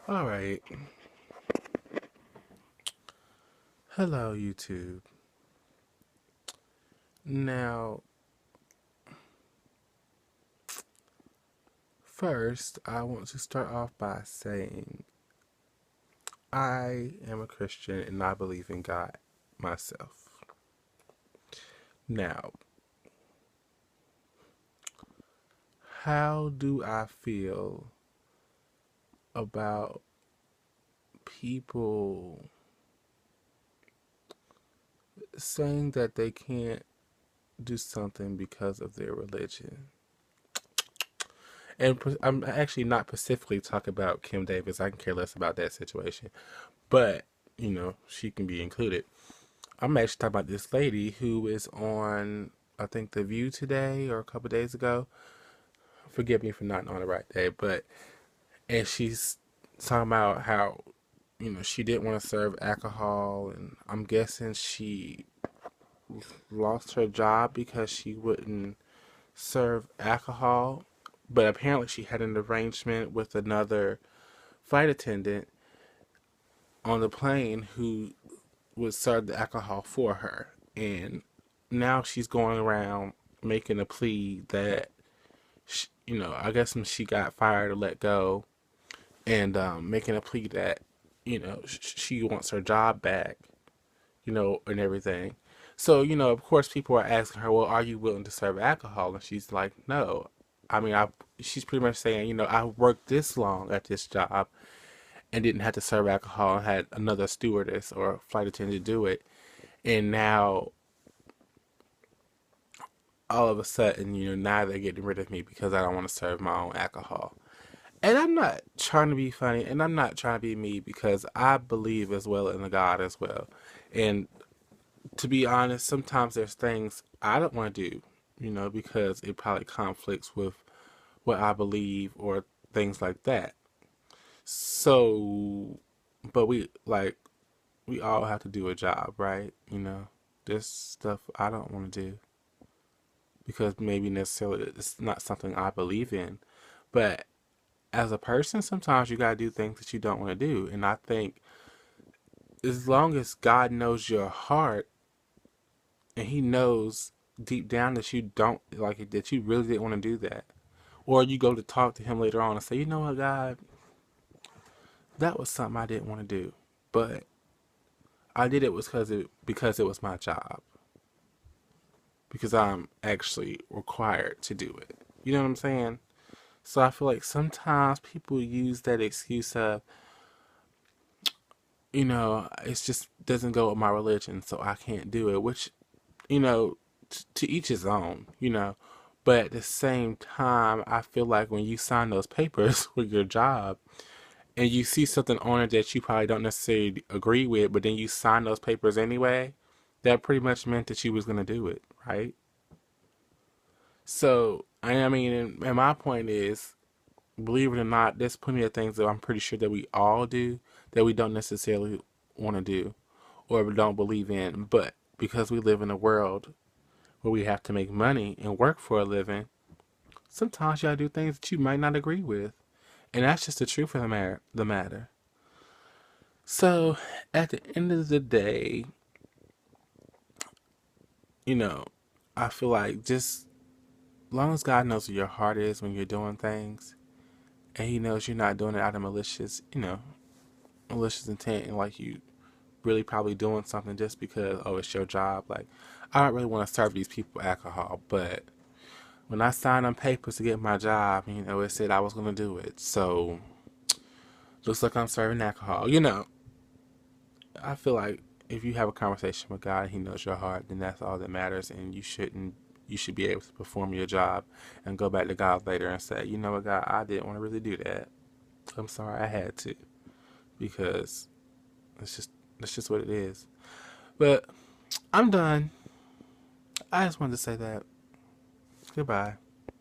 All right. Hello, YouTube. Now, first, I want to start off by saying I am a Christian and I believe in God myself. Now, how do I feel about people saying that they can't do something because of their religion? And I'm actually not specifically talking about Kim Davis. I can care less about that situation. But, she can be included. I'm actually talking about this lady who is on, I think, The View today or a couple days ago. Forgive me for not on the right day, and she's talking about how, she didn't want to serve alcohol, and I'm guessing she lost her job because she wouldn't serve alcohol. But apparently, she had an arrangement with another flight attendant on the plane who would serve the alcohol for her. And now she's going around making a plea that, I guess when she got fired or let go, and making a plea that, she wants her job back, and everything. So, of course, people are asking her, well, are you willing to serve alcohol? And she's like, no. I mean, she's pretty much saying, I worked this long at this job and didn't have to serve alcohol and had another stewardess or flight attendant do it. And now all of a sudden, now they're getting rid of me because I don't want to serve my own alcohol. And I'm not trying to be funny and I'm not trying to be me because I believe as well in a God as well. And to be honest, sometimes there's things I don't want to do, because it probably conflicts with what I believe or things like that. So, but we all have to do a job, right? This stuff I don't want to do because maybe necessarily it's not something I believe in. But as a person, sometimes you got to do things that you don't want to do. And I think as long as God knows your heart and He knows deep down that you don't like it, that you really didn't want to do that, or you go to talk to Him later on and say, you know what, God, that was something I didn't want to do, but I did it was because it was my job, because I'm actually required to do it. You know what I'm saying? So I feel like sometimes people use that excuse of, it just doesn't go with my religion, so I can't do it, which, to each his own, But at the same time, I feel like when you sign those papers with your job and you see something on it that you probably don't necessarily agree with, but then you sign those papers anyway, that pretty much meant that you was going to do it, right? So, I mean, and my point is, believe it or not, there's plenty of things that I'm pretty sure that we all do that we don't necessarily want to do or don't believe in. But because we live in a world where we have to make money and work for a living, sometimes you gotta do things that you might not agree with. And that's just the truth of the matter. So at the end of the day, you know, I feel like just as long as God knows where your heart is when you're doing things, and He knows you're not doing it out of malicious intent, and like you really probably doing something just because, oh, it's your job. Like, I don't really want to serve these people alcohol, but when I signed on papers to get my job, it said I was going to do it. So, looks like I'm serving alcohol. I feel like if you have a conversation with God and He knows your heart, then that's all that matters, and you should be able to perform your job and go back to God later and say, you know what, God, I didn't want to really do that. I'm sorry, I had to, because it's just that's just what it is. But I'm done. I just wanted to say that. Goodbye.